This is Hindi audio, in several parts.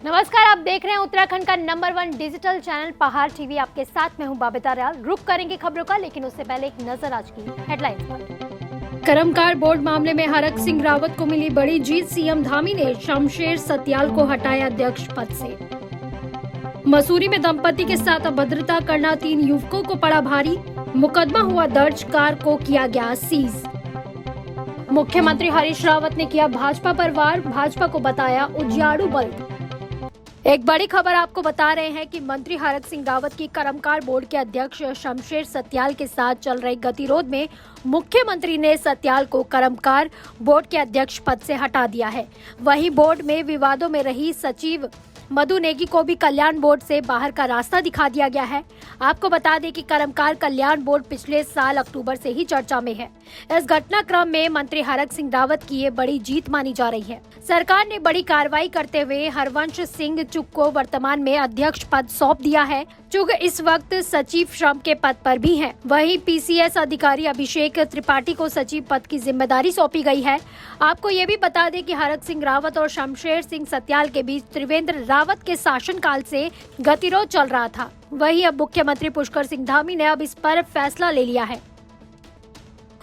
नमस्कार, आप देख रहे हैं उत्तराखंड का नंबर 1 डिजिटल चैनल पहाड़ टीवी। आपके साथ मैं हूं बबीता रियाल। रुक करेंगे खबरों का, लेकिन उससे पहले एक नजर आज की हेडलाइंस पर। कर्मकार बोर्ड मामले में हरक सिंह रावत को मिली बड़ी जीत। सीएम धामी ने शमशेर सत्याल को हटाया अध्यक्ष पद से। मसूरी में दंपति के साथ अभद्रता करना 3 युवकों को पड़ा भारी। मुकदमा हुआ दर्ज, कार को किया गया सीज। मुख्यमंत्री हरीश रावत ने किया भाजपा पर वार, भाजपा को बताया उजियारू बल्ब। एक बड़ी खबर आपको बता रहे हैं कि मंत्री हरक सिंह रावत की कर्मकार बोर्ड के अध्यक्ष शमशेर सत्याल के साथ चल रहे गतिरोध में मुख्यमंत्री ने सत्याल को कर्मकार बोर्ड के अध्यक्ष पद से हटा दिया है। वहीं बोर्ड में विवादों में रही सचिव मधु नेगी को भी कल्याण बोर्ड से बाहर का रास्ता दिखा दिया गया है। आपको बता दें कि कर्मकार कल्याण बोर्ड पिछले साल अक्टूबर से ही चर्चा में है। इस घटनाक्रम में मंत्री हरक सिंह रावत की ये बड़ी जीत मानी जा रही है। सरकार ने बड़ी कार्रवाई करते हुए हरवंश सिंह चुग को वर्तमान में अध्यक्ष पद सौंप दिया है। चुग इस वक्त सचिव श्रम के पद पर भी हैं। वहीं पीसीएस अधिकारी अभिषेक त्रिपाठी को सचिव पद की जिम्मेदारी सौंपी गई है। आपको ये भी बता दें कि हरक सिंह रावत और शमशेर सिंह सत्याल के बीच त्रिवेंद्र रावत के शासनकाल से गतिरोध चल रहा था। वहीं अब मुख्यमंत्री पुष्कर सिंह धामी ने अब इस पर फैसला ले लिया है।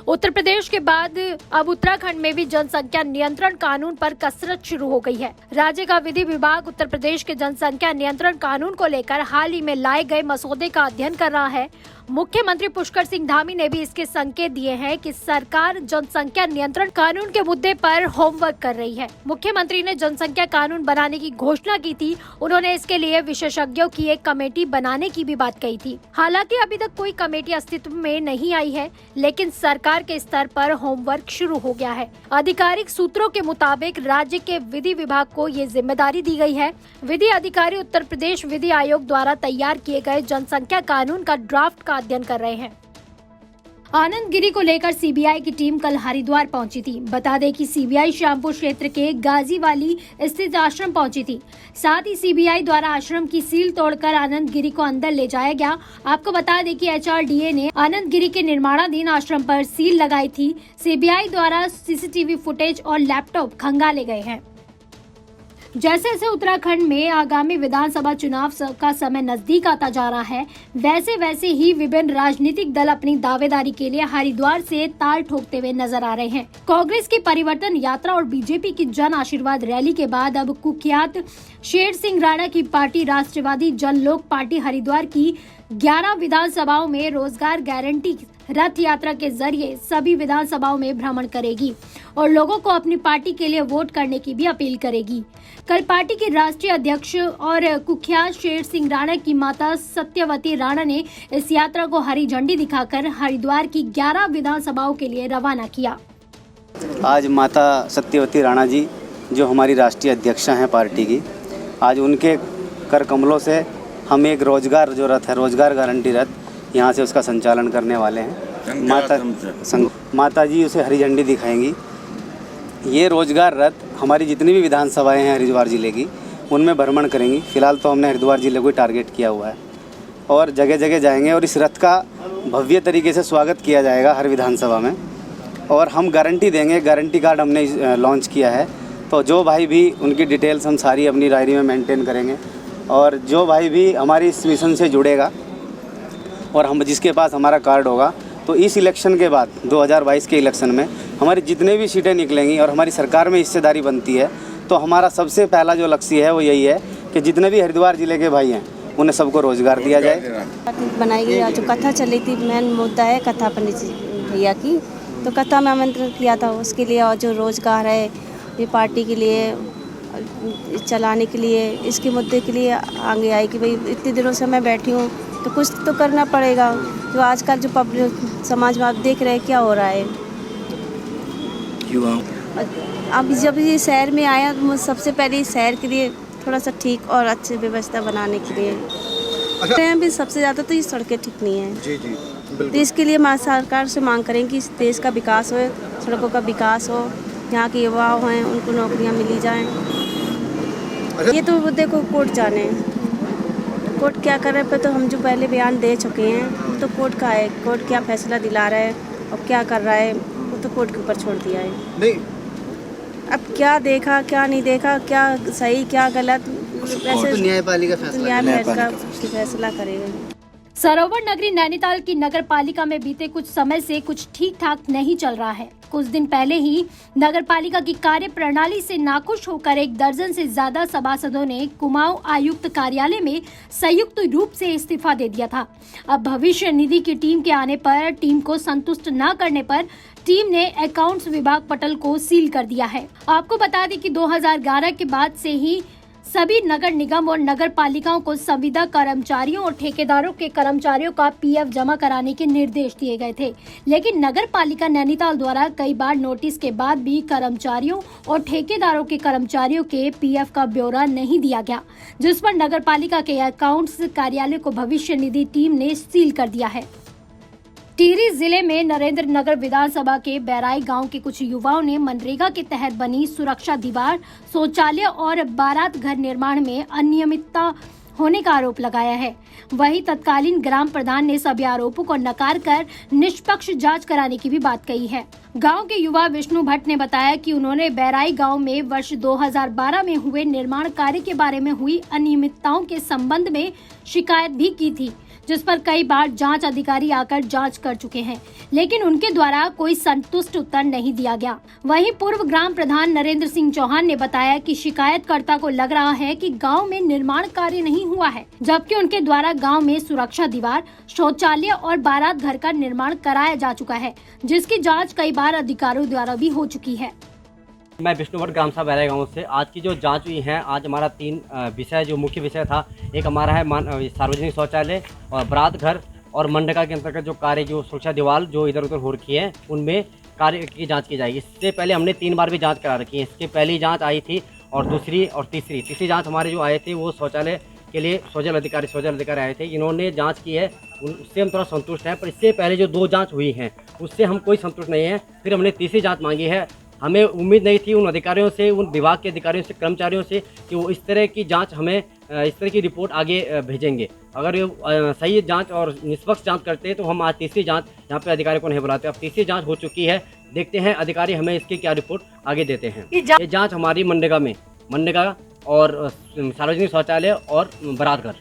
उत्तर प्रदेश के बाद अब उत्तराखंड में भी जनसंख्या नियंत्रण कानून पर कसरत शुरू हो गई है। राज्य का विधि विभाग उत्तर प्रदेश के जनसंख्या नियंत्रण कानून को लेकर हाल ही में लाए गए मसौदे का अध्ययन कर रहा है। मुख्यमंत्री पुष्कर सिंह धामी ने भी इसके संकेत दिए हैं कि सरकार जनसंख्या नियंत्रण कानून के मुद्दे पर होमवर्क कर रही है। मुख्यमंत्री ने जनसंख्या कानून बनाने की घोषणा की थी। उन्होंने इसके लिए विशेषज्ञों की एक कमेटी बनाने की भी बात कही थी। हालांकि अभी तक कोई कमेटी अस्तित्व में नहीं आई है, लेकिन सरकार के स्तर पर होमवर्क शुरू हो गया है। आधिकारिक सूत्रों के मुताबिक राज्य के विधि विभाग को ये जिम्मेदारी दी गई है। विधि अधिकारी उत्तर प्रदेश विधि आयोग द्वारा तैयार किए गए जनसंख्या कानून का ड्राफ्ट अध्ययन कर रहे हैं। आनंद गिरी को लेकर सीबीआई की टीम कल हरिद्वार पहुंची थी। बता दें कि सीबीआई श्यामपुर क्षेत्र के गाजीवाली स्थित आश्रम पहुंची थी। साथ ही सीबीआई द्वारा आश्रम की सील तोड़कर आनंद गिरी को अंदर ले जाया गया। आपको बता दें कि एचआरडीए ने आनंद गिरी के निर्माणाधीन आश्रम पर सील लगाई थी। सीबीआई द्वारा सीसीटीवी फुटेज और लैपटॉप खंगाले गए हैं। जैसे जैसे उत्तराखंड में आगामी विधानसभा चुनाव का समय नजदीक आता जा रहा है, वैसे वैसे ही विभिन्न राजनीतिक दल अपनी दावेदारी के लिए हरिद्वार से ताल ठोकते हुए नजर आ रहे हैं। कांग्रेस की परिवर्तन यात्रा और बीजेपी की जन आशीर्वाद रैली के बाद अब कुख्यात शेर सिंह राणा की पार्टी राष्ट्रवादी जन लोक पार्टी हरिद्वार की 11 विधानसभाओं में रोजगार गारंटी रथ यात्रा के जरिए सभी विधानसभाओं में भ्रमण करेगी और लोगों को अपनी पार्टी के लिए वोट करने की भी अपील करेगी। कल पार्टी के राष्ट्रीय अध्यक्ष और कुख्यात शेर सिंह राणा की माता सत्यवती राणा ने इस यात्रा को हरी झंडी दिखाकर हरिद्वार की 11 विधानसभाओं के लिए रवाना किया। आज माता सत्यवती राणा जी जो हमारी राष्ट्रीय अध्यक्षा हैं पार्टी की, आज उनके कर कमलों से हम एक रोजगार जो रथ है, रोजगार गारंटी रथ, यहाँ से उसका संचालन करने वाले हैं। माता जी उसे हरी झंडी दिखाएंगी। ये रोजगार रथ हमारी जितनी भी विधानसभाएं हैं हरिद्वार जिले की, उनमें भ्रमण करेंगी। फिलहाल तो हमने हरिद्वार जिले को टारगेट किया हुआ है और जगह जगह जाएंगे और इस रथ का भव्य तरीके से स्वागत किया जाएगा हर विधानसभा में। और हम गारंटी देंगे, गारंटी कार्ड हमने लॉन्च किया है, तो जो भाई भी उनकी डिटेल्स हम सारी अपनी डायरी में मेंटेन करेंगे। और जो भाई भी हमारी इस मिशन से जुड़ेगा और हम जिसके पास हमारा कार्ड होगा, तो इस इलेक्शन के बाद 2022 के इलेक्शन में हमारी जितने भी सीटें निकलेंगी और हमारी सरकार में हिस्सेदारी बनती है, तो हमारा सबसे पहला जो लक्ष्य है वो यही है कि जितने भी हरिद्वार जिले के भाई हैं उन्हें सबको रोजगार दिया जाए। बनाई गई जो कथा चली थी, मेन मुद्दा है कथा पंडित भैया की, तो कथा में आमंत्रण किया था उसके लिए। और जो रोजगार है ये पार्टी के लिए चलाने के लिए, इसके मुद्दे के लिए आगे आई कि भाई इतने दिनों से मैं बैठी हूँ तो कुछ तो करना पड़ेगा। जो आजकल जो पब्लिक समाज में आप देख रहे हैं क्या हो रहा है। अब जब ये शहर में आया तो सबसे पहले शहर के लिए थोड़ा सा ठीक और अच्छी व्यवस्था बनाने के लिए भी सबसे ज़्यादा तो ये सड़कें ठीक नहीं है जी जी। तो इसके लिए मैं सरकार से मांग करें कि इस देश का विकास हो, सड़कों का विकास हो, यहाँ के युवा हैं उनको नौकरियाँ मिली जाएँ। ये तो देखो कोर्ट जाने, कोर्ट क्या कर रहे हैं, तो हम जो पहले बयान दे चुके हैं, तो कोर्ट का है, कोर्ट क्या फैसला दिला रहा है और क्या कर रहा है वो तो कोर्ट के ऊपर छोड़ दिया है। नहीं अब क्या देखा क्या नहीं देखा, क्या सही क्या गलत, वैसे न्यायपालिका न्यायपालिका फैसला करेगा। सरोवर नगरी नैनीताल की नगर पालिका में बीते कुछ समय से कुछ ठीक ठाक नहीं चल रहा है। कुछ दिन पहले ही नगर पालिका की कार्य प्रणाली से नाखुश होकर 1 दर्जन से ज्यादा सभासदों ने कुमाऊं आयुक्त कार्यालय में संयुक्त रूप से इस्तीफा दे दिया था। अब भविष्य निधि की टीम के आने पर टीम को संतुष्ट न करने पर टीम ने अकाउंट्स विभाग पटल को सील कर दिया है। आपको बता दें कि 2011 के बाद से ही सभी नगर निगम और नगर पालिकाओं को संविदा कर्मचारियों और ठेकेदारों के कर्मचारियों का पीएफ जमा कराने के निर्देश दिए गए थे, लेकिन नगर पालिका नैनीताल द्वारा कई बार नोटिस के बाद भी कर्मचारियों और ठेकेदारों के कर्मचारियों के पीएफ का ब्यौरा नहीं दिया गया, जिस पर नगर पालिका के अकाउंट्स कार्यालय को भविष्य निधि टीम ने सील कर दिया है। टिहरी जिले में नरेंद्र नगर विधानसभा के बैराई गांव के कुछ युवाओं ने मनरेगा के तहत बनी सुरक्षा दीवार, शौचालय और बारात घर निर्माण में अनियमितता होने का आरोप लगाया है। वहीं तत्कालीन ग्राम प्रधान ने सभी आरोपों को नकार कर निष्पक्ष जांच कराने की भी बात कही है। गांव के युवा विष्णु भट्ट ने बताया कि उन्होंने बैराई गांव में वर्ष 2012 में हुए निर्माण कार्य के बारे में हुई अनियमितताओं के संबंध में शिकायत भी की थी, जिस पर कई बार जांच अधिकारी आकर जांच कर चुके हैं, लेकिन उनके द्वारा कोई संतुष्ट उत्तर नहीं दिया गया। वहीं पूर्व ग्राम प्रधान नरेंद्र सिंह चौहान ने बताया कि शिकायतकर्ता को लग रहा है कि गांव में निर्माण कार्य नहीं हुआ है, जबकि उनके द्वारा गांव में सुरक्षा दीवार, शौचालय और बारात घर का निर्माण कराया जा चुका है, जिसकी जाँच कई बार अधिकारियों द्वारा भी हो चुकी है। मैं विष्णु भट्ट ग्राम सभा बैराई गाँव से। आज की जो जांच हुई है, आज हमारा 3 विषय जो मुख्य विषय था, एक हमारा है सार्वजनिक शौचालय और बारात घर और मनरेगा के अंतर्गत जो कार्य जो सुरक्षा दीवार जो इधर उधर हो रखी है उनमें कार्य की जांच की जाएगी। इससे पहले हमने 3 बार भी जांच करा रखी है। इसके पहली जांच आई थी और दूसरी और तीसरी जांच हमारे जो आए थे वो शौचालय के लिए सौजल अधिकारी आए थे। इन्होंने जाँच की है, उससे हम थोड़ा संतुष्ट हैं, पर इससे पहले जो 2 जाँच हुई हैं उससे हम कोई संतुष्ट नहीं है। फिर हमने तीसरी जाँच मांगी है। हमें उम्मीद नहीं थी उन अधिकारियों से, उन विभाग के अधिकारियों से, कर्मचारियों से कि वो इस तरह की जांच हमें इस तरह की रिपोर्ट आगे भेजेंगे। अगर ये सही जांच और निष्पक्ष जांच करते हैं तो हम आज तीसरी जांच यहाँ पे अधिकारी को नहीं बुलाते। अब तीसरी जांच हो चुकी है, देखते हैं अधिकारी हमें इसकी क्या रिपोर्ट आगे देते हैं। ये जाँच हमारी मनरेगा और सार्वजनिक शौचालय और बारात घर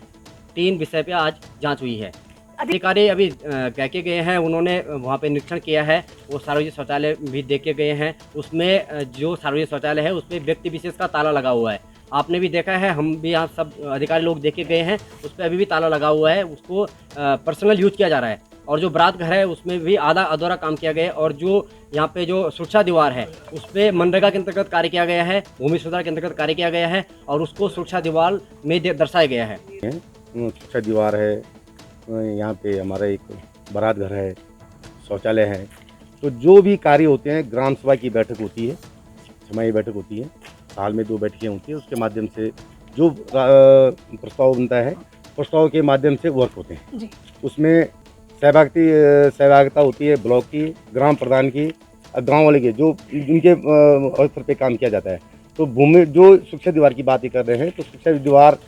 3 विषय पे आज जाँच हुई है। अधिकारी अभी कह के गए हैं, उन्होंने वहाँ पे निरीक्षण किया है, वो सार्वजनिक शौचालय भी देख के गए हैं। उसमें जो सार्वजनिक शौचालय है उसमें व्यक्ति विशेष का ताला लगा हुआ है, आपने भी देखा है, हम भी यहाँ सब अधिकारी लोग देख के गए हैं, उस पर अभी भी ताला लगा हुआ है, उसको पर्सनल यूज किया जा रहा है। और जो बारात घर है उसमें भी आधा अधूरा काम किया गया है। और जो यहाँ पे जो सुरक्षा दीवार है उस पर मनरेगा के अंतर्गत कार्य किया गया है, भूमि सुधार के अंतर्गत कार्य किया गया है और उसको सुरक्षा दीवार में दर्शाया गया है। सुरक्षा दीवार है, यहाँ पे हमारा एक बारात घर है, शौचालय है। तो जो भी कार्य होते हैं, ग्राम सभा की बैठक होती है, छमाही बैठक होती है, साल में 2 बैठकें होती हैं, उसके माध्यम से जो प्रस्ताव बनता है, प्रस्ताव के माध्यम से वर्क होते हैं जी। उसमें सहभागिता होती है ब्लॉक की, ग्राम प्रधान की, गांव वाले की, जो उनके अवसर पे काम किया जाता है। तो भूमि जो सुरक्षा दीवार की बात कर रहे हैं, तो सुरक्षा दीवार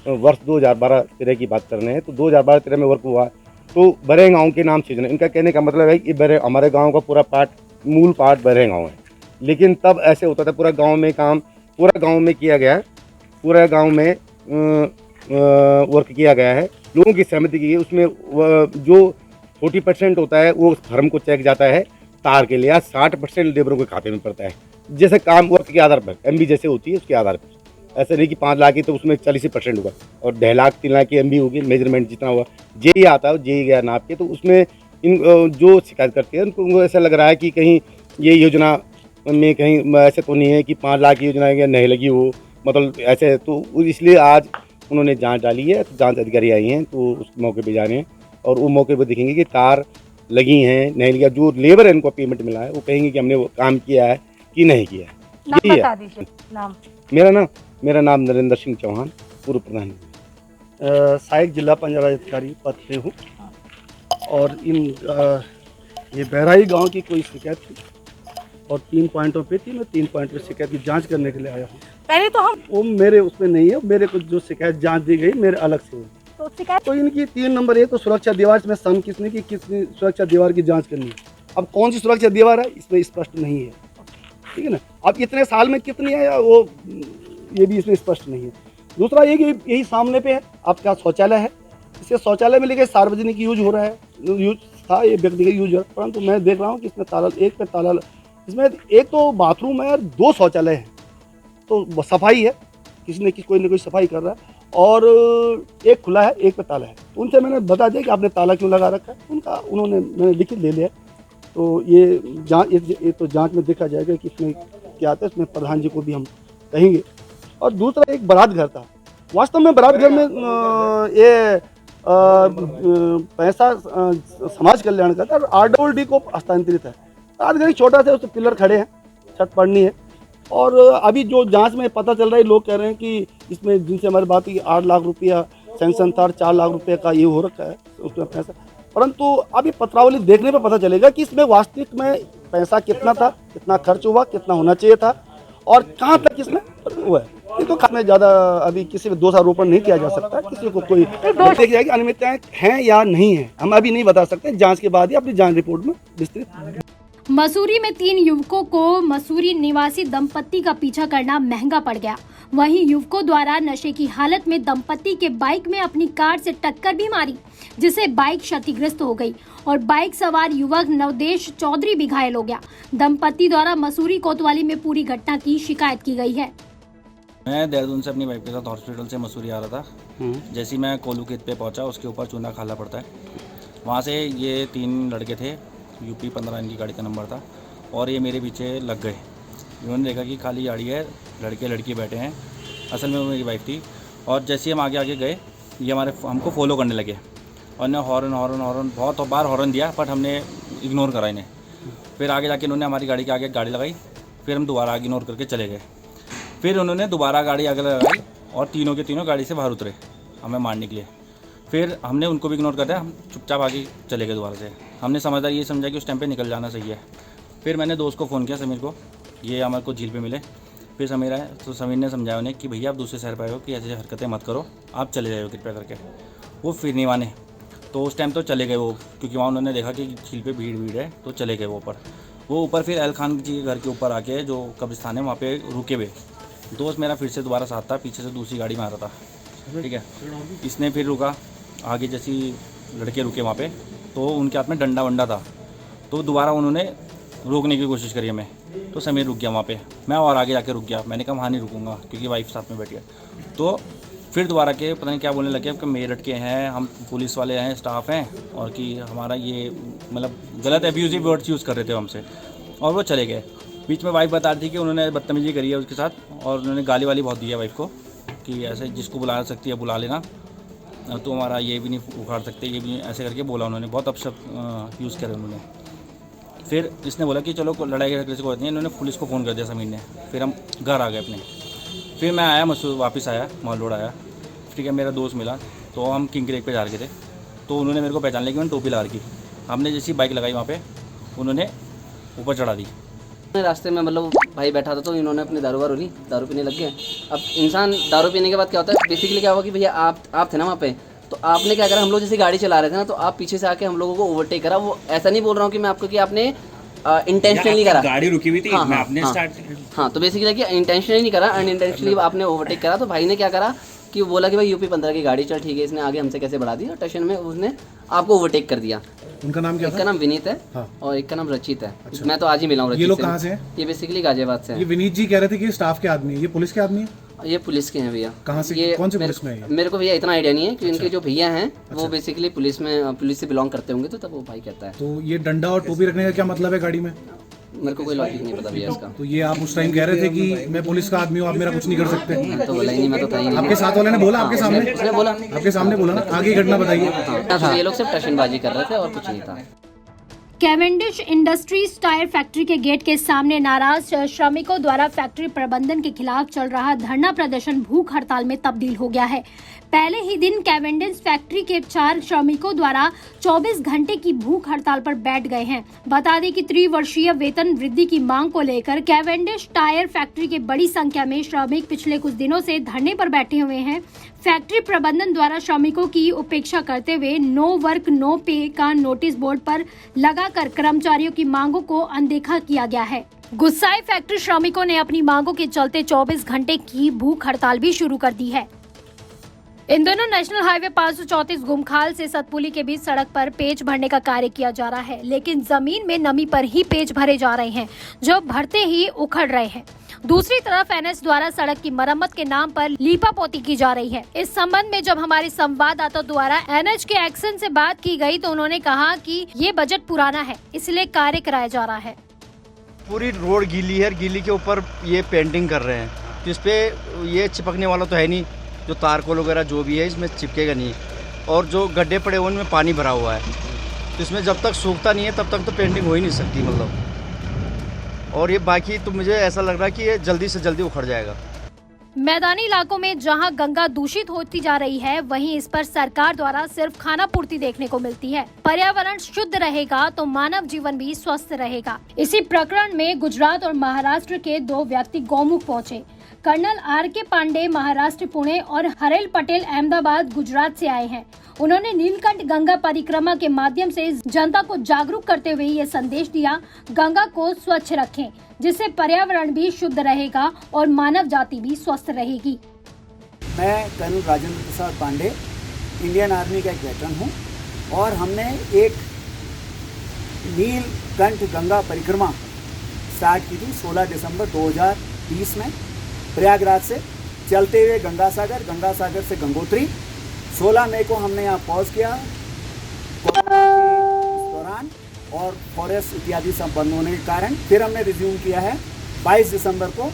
वर्ष 2012-13 की बात कर रहे हैं, तो 2012-13 में वर्क हुआ। तो बरें गाँव के नाम से जो इनका कहने का मतलब है कि हमारे गाँव का पूरा मूल पार्ट बरें गाँव है। लेकिन तब ऐसे होता था, पूरा गाँव में काम पूरा गाँव में किया गया है, पूरा गाँव में वर्क किया गया है, लोगों की सहमति की। उसमें जो 40% होता है वो फर्म को चेक जाता है तार के लिए, 60% लेबरों के खाते में पड़ता है, जैसे काम वर्क के आधार पर, MB जैसे होती है उसके आधार पर। ऐसा नहीं कि 5 लाख की तो उसमें 40% होगा और 2.5 लाख 3 लाख की MB होगी, मेजरमेंट जितना हुआ जेई आता है, जेई गया नाप के। तो उसमें इन जो शिकायत करते हैं उनको ऐसा लग रहा है कि कहीं ये योजना में कहीं ऐसे तो नहीं है कि 5 लाख की योजना नहीं लगी हो, मतलब ऐसे। तो इसलिए आज उन्होंने जांच डाली है, तो जांच अधिकारी आई हैं, तो उस मौके पे जा रहे हैं और वो मौके पे देखेंगे कि तार लगी हैं नहीं लगी। जो लेबर है इनको पेमेंट मिला है वो कहेंगे कि हमने वो काम किया है कि नहीं किया है। नाम बता दीजिए। नाम मेरा नाम नरेंद्र सिंह चौहान, पूर्व प्रधान, सहायक जिला पंचायत अधिकारी पद पे हूँ। और ये बहराई गांव की कोई शिकायत थी और 3 पॉइंटों पे थी। मैं 3 पॉइंट पे शिकायत की जांच करने के लिए आया हूँ। पहले तो हम वो मेरे उसमें नहीं है, मेरे को जो शिकायत जांच दी गई मेरे अलग से हुई। तो शिकायत तो इनकी 3 नंबर 1 तो सुरक्षा दीवार में सम किसने की, किसने सुरक्षा दीवार की जाँच करनी है। अब कौन सी सुरक्षा दीवार है इसमें स्पष्ट नहीं है, ठीक है ना। अब इतने साल में कितनी है वो ये भी इसमें स्पष्ट नहीं है। दूसरा ये कि यही सामने पे है आपका शौचालय है, इसके शौचालय में लेके सार्वजनिक यूज हो रहा है, यूज था ये व्यक्तिगत यूज है, परंतु मैं देख रहा हूँ कि इसमें ताला, एक पे ताला, इसमें एक तो बाथरूम है और 2 शौचालय हैं, तो सफाई है, कोई ना कोई सफाई कर रहा है, और एक खुला है, एक पे ताला है। उनसे मैंने बता दिया कि आपने ताला क्यों लगा रखा है, मैंने लिखित ले लिया। तो ये तो जांच में देखा जाएगा कि इसमें क्या आता है, इसमें प्रधान जी को भी हम कहेंगे। और दूसरा एक बारात घर था, वास्तव में बारात घर में ये पैसा समाज कल्याण का था और RWD को हस्तांतरित है। बारात घर छोटा सा, उससे पिलर खड़े हैं, छत पड़नी है, और अभी जो जांच में पता चल रहा है, लोग कह रहे हैं कि इसमें जिनसे हमारी बात हुई 8 लाख रुपया सैंक्शन था, 4 लाख रुपये का ये हो रखा है उसमें पैसा, परंतु अभी पत्रावली देखने पे पता चलेगा कि इसमें वास्तविक में पैसा कितना था, कितना खर्च हुआ, कितना होना चाहिए था और कहाँ तक इसमें हुआ है। ये तो में ज़्यादा अभी किसी में दोषारोपण नहीं किया जा सकता, किसी को कोई देखी जाएगी अनियमितताएं हैं या नहीं है, हम अभी नहीं बता सकते, जाँच के बाद ही अपनी जाँच रिपोर्ट में विस्तृत। मसूरी में 3 युवकों को मसूरी निवासी दंपत्ति का पीछा करना महंगा पड़ गया। वहीं युवकों द्वारा नशे की हालत में दंपत्ति के बाइक में अपनी कार से टक्कर भी मारी, जिससे बाइक क्षतिग्रस्त हो गई और बाइक सवार युवक नवदेश चौधरी भी घायल हो गया। दंपत्ति द्वारा मसूरी कोतवाली में पूरी घटना की शिकायत की गई है। मैं देहरादून से अपनी वाइफ के साथ हॉस्पिटल से मसूरी आ रहा था। जैसे ही मैं कोलू खेत पे पहुंचा, उसके ऊपर चूना खाला पड़ता है, वहाँ से ये 3 लड़के थे, UP 15 इनकी गाड़ी का नंबर था, और ये मेरे पीछे लग गए। इन्होंने देखा कि खाली गाड़ी है, लड़के लड़की बैठे हैं, असल में वो मेरी वाइफ थी। और जैसे ही हम आगे गए, ये हमको फॉलो करने लगे और इन्हें हॉर्न बहुत बार हॉर्न दिया, बट हमने इग्नोर करा इन्हें। फिर आगे जाके इन्होंने हमारी गाड़ी के आगे गाड़ी लगाई, फिर हम दोबारा आगे इग्नोर करके चले गए। फिर उन्होंने दोबारा गाड़ी आगे लगाई और तीनों के तीनों गाड़ी से बाहर उतरे हमें मारने के लिए। फिर हमने उनको भी इग्नोर कर दिया, हम चुपचाप आगे चले गए दोबारा से। हमने समझदार ये समझा कि उस टाइम पे निकल जाना सही है। फिर मैंने दोस्त को फ़ोन किया, समीर को, ये हमारे को झील पे मिले। फिर समीर आए तो समीर ने समझाया उन्हें कि भैया आप दूसरे शहर पे आए हो कि ऐसी हरकतें मत करो, आप चले जाओ कृपया करके। वो फिर नहीं माने, तो उस टाइम तो चले गए वो, क्योंकि वहाँ उन्होंने देखा कि झील पे भीड़ है, तो चले गए वो ऊपर। फिर अल खान जी के घर के ऊपर आके जो कब्रिस्तान है वहाँ पे रुके हुए। दोस्त मेरा फिर से दोबारा साथ था, पीछे से दूसरी गाड़ी में आ रहा था, ठीक है। इसने फिर रुका, आगे जैसी लड़के रुके वहाँ पे, तो उनके हाथ में डंडा वंडा था, तो दोबारा उन्होंने रोकने की कोशिश करी हमें, तो समीर रुक गया वहाँ पे। मैं और आगे जाके रुक गया, मैंने कहा वहाँ नहीं रुकूंगा क्योंकि वाइफ साथ में बैठी है। तो फिर दोबारा के पता नहीं क्या बोलने लगे कि मेरठ के हैं, हम पुलिस वाले हैं, स्टाफ हैं, और कि हमारा ये मतलब गलत एब्यूजिव वर्ड्स यूज़ कर रहे थे हमसे, और वो चले गए। बीच में वाइफ बता रही थी कि उन्होंने बदतमीजी करी है उसके साथ, और उन्होंने गाली वाली बहुत दी है वाइफ को कि ऐसे जिसको बुला सकती है बुला लेना, तो हमारा ये भी नहीं उखाड़ सकते, ये भी ऐसे करके बोला उन्होंने, बहुत अपशब्द यूज़ करे उन्होंने। फिर इसने बोला कि चलो लड़ाई झगड़े से कोई नहीं, इन्होंने पुलिस को फ़ोन कर दिया समीर ने। फिर हम घर आ गए अपने। फिर मैं आया मसूर, वापस आया, मॉल रोड आया, ठीक है। मेरा दोस्त मिला, तो हम किंग क्रेक पे जा रहे थे, तो उन्होंने मेरे को पहचान लिया कि मैंने टोपी लगा रखी। हमने जैसी बाइक लगाई वहाँ पे, उन्होंने ऊपर चढ़ा दी। रास्ते में मतलब भाई बैठा था, तो इन्होंने अपनी दारू ली, दारू पीने लग गए। अब इंसान दारू पीने के बाद क्या होता है, बेसिकली क्या हुआ कि भैया आप थे ना वहाँ पे, तो आपने क्या करा, हम लोग जैसे गाड़ी चला रहे थे ना, तो आप पीछे से आके हम लोगों को ओवरटेक करा। वो ऐसा नहीं बोल रहा हूँ कि मैं आपको कि आपने इंटेंशनली करा, गाड़ी रुकी हुई थी, आपने स्टार्ट, हाँ, तो बेसिकली क्या इंटेंशनली नहीं करा, अनइंटेंशनली आपने ओवरटेक करा। तो भाई ने क्या करा कि वो बोला कि भाई UP 15 की गाड़ी, चल ठीक है, इसने आगे हमसे कैसे बढ़ा दी, और टशन में उसने आपको ओवरटेक कर दिया। उनका नाम क्या था? एक का नाम विनीत है, हाँ, और एक का नाम रचित है। अच्छा। मैं तो आज ही मिला हूँ। ये लोग कहाँ से हैं? ये बेसिकली गाजियाबाद से हैं। ये विनीत जी कह रहे थे कि स्टाफ के आदमी है, ये पुलिस के आदमी है? ये पुलिस के हैं भैया। कहाँ से, ये कौन से पुलिस में है? मेरे को भैया इतना आइडिया नहीं है कि इनके जो भैया हैं वो बेसिकली पुलिस से बिलोंग करते होंगे, तो तब वो भाई कहता है। तो ये डंडा और टोपी रखने का क्या मतलब है गाड़ी में? मेरे को कोई लॉजिक नहीं पता भैया इसका। तो ये आप उस टाइम कह रहे थे कि मैं पुलिस का आदमी हूँ, आप मेरा कुछ नहीं कर सकते? तो बोला ही नहीं, मैं तो था ही नहीं। आपके साथ वाले ने बोला? आपके सामने उसने बोला, आपके सामने बोला ना? आगे घटना बताइए। ये लोग सिर्फ टशनबाजी कर रहे थे और कुछ नहीं था। कैवेंडिश इंडस्ट्रीज टायर फैक्ट्री के गेट के सामने नाराज श्रमिकों द्वारा फैक्ट्री प्रबंधन के खिलाफ चल रहा धरना प्रदर्शन भूख हड़ताल में तब्दील हो गया है। पहले ही दिन कैवेंडिश फैक्ट्री के 4 श्रमिकों द्वारा 24 घंटे की भूख हड़ताल पर बैठ गए हैं। बता दें कि त्रिवर्षीय वेतन वृद्धि की मांग को लेकर कैवेंडिश टायर फैक्ट्री के बड़ी संख्या में श्रमिक पिछले कुछ दिनों से धरने पर बैठे हुए हैं। फैक्ट्री प्रबंधन द्वारा श्रमिकों की उपेक्षा करते हुए नो वर्क नो पे का नोटिस बोर्ड पर लगाकर कर्मचारियों की मांगों को अनदेखा किया गया है। गुस्साए फैक्ट्री श्रमिकों ने अपनी मांगों के चलते 24 घंटे की भूख हड़ताल भी शुरू कर दी है। इन दोनों नेशनल हाईवे 534 घुमखाल से सतपुली के बीच सड़क पर पेच भरने का कार्य किया जा रहा है, लेकिन जमीन में नमी पर ही पेच भरे जा रहे हैं, जो भरते ही उखड़ रहे हैं। दूसरी तरफ एनएच द्वारा सड़क की मरम्मत के नाम पर लीपापोती की जा रही है। इस संबंध में जब हमारे संवाददाता द्वारा एनएच के एक्शन से बात की गई तो उन्होंने कहा कि ये बजट पुराना है, इसलिए कार्य कराया जा रहा है। पूरी रोड गीली है, गीली के ऊपर ये पेंटिंग कर रहे हैं, तो इस पे ये चिपकने वाला तो है नहीं, जो तारकोल वगैरह जो भी है इसमें चिपकेगा नहीं, और जो गड्ढे पड़े हुए उनमें पानी भरा हुआ है, तो इसमें जब तक सूखता नहीं है तब तक तो पेंटिंग हो ही नहीं सकती मतलब। और ये बाकी तो मुझे ऐसा लग रहा है कि ये जल्दी से जल्दी उखड़ जाएगा। मैदानी इलाकों में जहां गंगा दूषित होती जा रही है, वहीं इस पर सरकार द्वारा सिर्फ खाना पूर्ति देखने को मिलती है। पर्यावरण शुद्ध रहेगा तो मानव जीवन भी स्वस्थ रहेगा। इसी प्रकरण में गुजरात और महाराष्ट्र के 2 व्यक्ति गौमुख पहुंचे। Colonel R K. पांडे महाराष्ट्र पुणे और हरेल पटेल अहमदाबाद गुजरात से आए हैं। उन्होंने नीलकंठ गंगा परिक्रमा के माध्यम से जनता को जागरूक करते हुए ये संदेश दिया, गंगा को स्वच्छ रखें, जिससे पर्यावरण भी शुद्ध रहेगा और मानव जाति भी स्वस्थ रहेगी। मैं colonel Rajendra Prasad Pandey Indian army का एक वेटरन हूँ और हमने एक नीलकंठ गंगा परिक्रमा स्टार्ट की थी 16 दिसंबर 2020 में प्रयागराज से चलते हुए गंगा सागर से गंगोत्री। 16 मई को हमने यहाँ पॉज किया कोरोना के इस दौरान और फॉरेस्ट इत्यादि सब बंद होने के कारण, फिर हमने रिज्यूम किया है 22 दिसंबर को।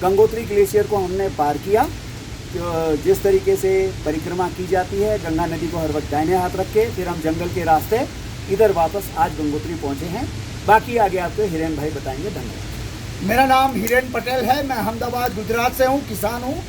गंगोत्री ग्लेशियर को हमने पार किया। जिस तरीके से परिक्रमा की जाती है, गंगा नदी को हर वक्त दाहिने हाथ रख के, फिर हम जंगल के रास्ते इधर वापस आज गंगोत्री पहुँचे हैं। बाकी आगे आपको हिरेन भाई बताएंगे। धन्यवाद। मेरा नाम हिरेन पटेल है, मैं अहमदाबाद गुजरात से हूँ, किसान हूँ।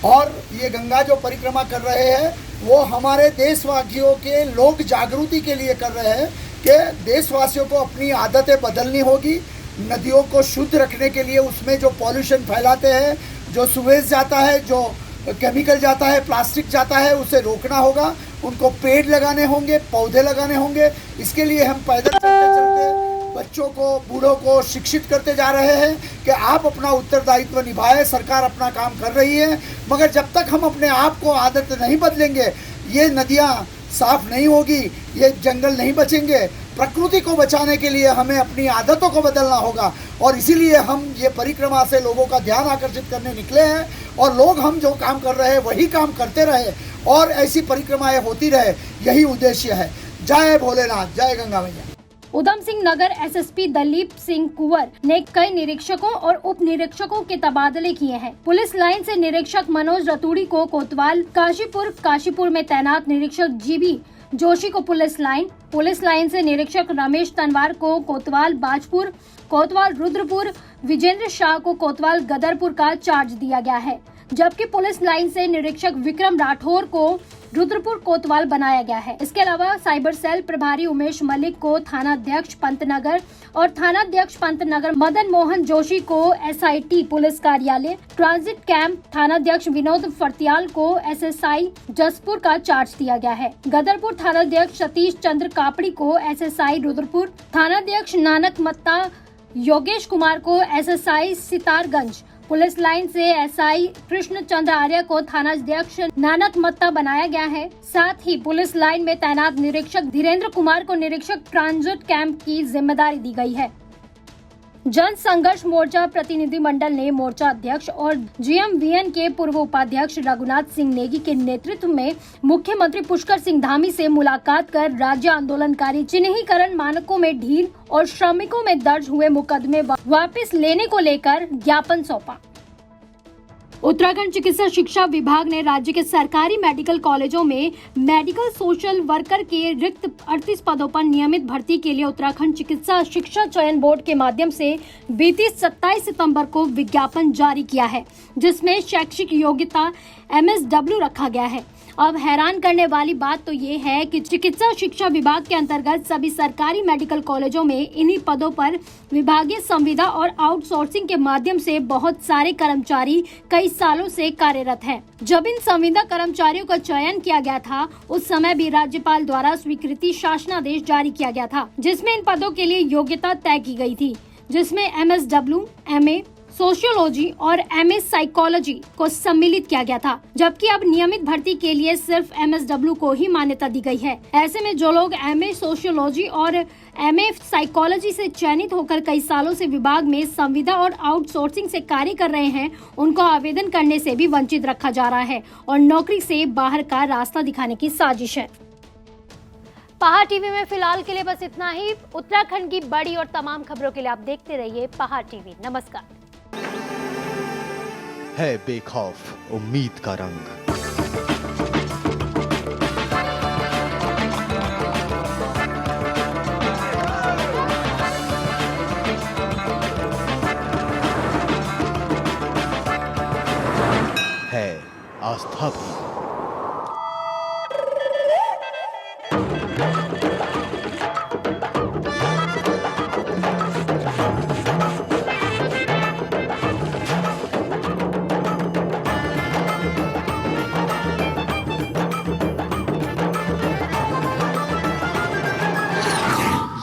और ये गंगा जो परिक्रमा कर रहे हैं वो हमारे देशवासियों के लोक जागृति के लिए कर रहे हैं कि देशवासियों को अपनी आदतें बदलनी होगी। नदियों को शुद्ध रखने के लिए उसमें जो पॉल्यूशन फैलाते हैं, जो सुवेज जाता है, जो केमिकल जाता है, प्लास्टिक जाता है, उसे रोकना होगा। उनको पेड़ लगाने होंगे, पौधे लगाने होंगे। इसके लिए हम पैदल चलते चलते बच्चों को, बूढ़ों को शिक्षित करते जा रहे हैं कि आप अपना उत्तरदायित्व निभाएं। सरकार अपना काम कर रही है, मगर जब तक हम अपने आप को आदत नहीं बदलेंगे, ये नदियाँ साफ नहीं होगी, ये जंगल नहीं बचेंगे। प्रकृति को बचाने के लिए हमें अपनी आदतों को बदलना होगा और इसीलिए हम ये परिक्रमा से लोगों का ध्यान आकर्षित करने निकले हैं और लोग हम जो काम कर रहे हैं वही काम करते रहे और ऐसी परिक्रमाएं होती रहे, यही उद्देश्य है। जय भोलेनाथ, जय गंगा मैया। उधम सिंह नगर एसएसपी दलीप सिंह कुंवर ने कई निरीक्षकों और उप निरीक्षकों के तबादले किए हैं। पुलिस लाइन से निरीक्षक मनोज रतूड़ी को कोतवाल, काशीपुर में तैनात निरीक्षक जीबी जोशी को पुलिस लाइन से निरीक्षक रमेश तनवार को कोतवाल बाजपुर, कोतवाल रुद्रपुर, विजेंद्र शाह को कोतवाल गदरपुर का चार्ज दिया गया है, जबकि पुलिस लाइन से निरीक्षक विक्रम राठौर को रुद्रपुर कोतवाल बनाया गया है। इसके अलावा साइबर सेल प्रभारी उमेश मलिक को थानाध्यक्ष पंतनगर और थानाध्यक्ष पंतनगर मदन मोहन जोशी को एसआईटी पुलिस कार्यालय, ट्रांजिट कैंप थानाध्यक्ष विनोद फर्तियाल को एसएसआई जसपुर का चार्ज दिया गया है। गदरपुर थानाध्यक्ष सतीश चंद्र कापड़ी को एसएसआई रुद्रपुर, थानाध्यक्ष नानक मत्ता योगेश कुमार को एसएसआई सितारगंज, पुलिस लाइन से एसआई कृष्ण चंद्र आर्य को थानाध्यक्ष नानक मत्ता बनाया गया है। साथ ही पुलिस लाइन में तैनात निरीक्षक धीरेन्द्र कुमार को निरीक्षक ट्रांजिट कैंप की जिम्मेदारी दी गई है। जन संघर्ष मोर्चा प्रतिनिधि मंडल ने मोर्चा अध्यक्ष और जीएमवीएन के पूर्व उपाध्यक्ष रघुनाथ सिंह नेगी के नेतृत्व में मुख्यमंत्री पुष्कर सिंह धामी से मुलाकात कर राज्य आंदोलनकारी चिन्हीकरण मानकों में ढील और श्रमिकों में दर्ज हुए मुकदमे वापस लेने को लेकर ज्ञापन सौंपा। उत्तराखंड चिकित्सा शिक्षा विभाग ने राज्य के सरकारी मेडिकल कॉलेजों में मेडिकल सोशल वर्कर के रिक्त 38 पदों पर नियमित भर्ती के लिए उत्तराखंड चिकित्सा शिक्षा चयन बोर्ड के माध्यम से बीती 27 सितंबर को विज्ञापन जारी किया है, जिसमें शैक्षिक योग्यता MSW रखा गया है। अब हैरान करने वाली बात तो ये है कि चिकित्सा शिक्षा विभाग के अंतर्गत सभी सरकारी मेडिकल कॉलेजों में इन्हीं पदों पर विभागीय संविदा और आउटसोर्सिंग के माध्यम से बहुत सारे कर्मचारी कई सालों से कार्यरत हैं। जब इन संविदा कर्मचारियों का चयन किया गया था, उस समय भी राज्यपाल द्वारा स्वीकृति शासनादेश जारी किया गया था, जिसमें इन पदों के लिए योग्यता तय की गई थी, जिसमें MSW, MA, सोशियोलॉजी और एमए साइकोलॉजी को सम्मिलित किया गया था, जबकि अब नियमित भर्ती के लिए सिर्फ एमएसडब्ल्यू को ही मान्यता दी गई है। ऐसे में जो लोग एमए सोशियोलॉजी और एमए साइकोलॉजी से चयनित होकर कई सालों से विभाग में संविदा और आउटसोर्सिंग से कार्य कर रहे हैं, उनको आवेदन करने से भी वंचित रखा जा रहा है और नौकरी से बाहर का रास्ता दिखाने की साजिश है। पहाड़ टीवी में फिलहाल के लिए बस इतना ही। उत्तराखंड की बड़ी और तमाम खबरों के लिए आप देखते रहिए पहाड़ टीवी। नमस्कार। है बेखौफ उम्मीद का रंग। है आस्था भी।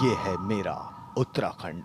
ये है मेरा उत्तराखंड।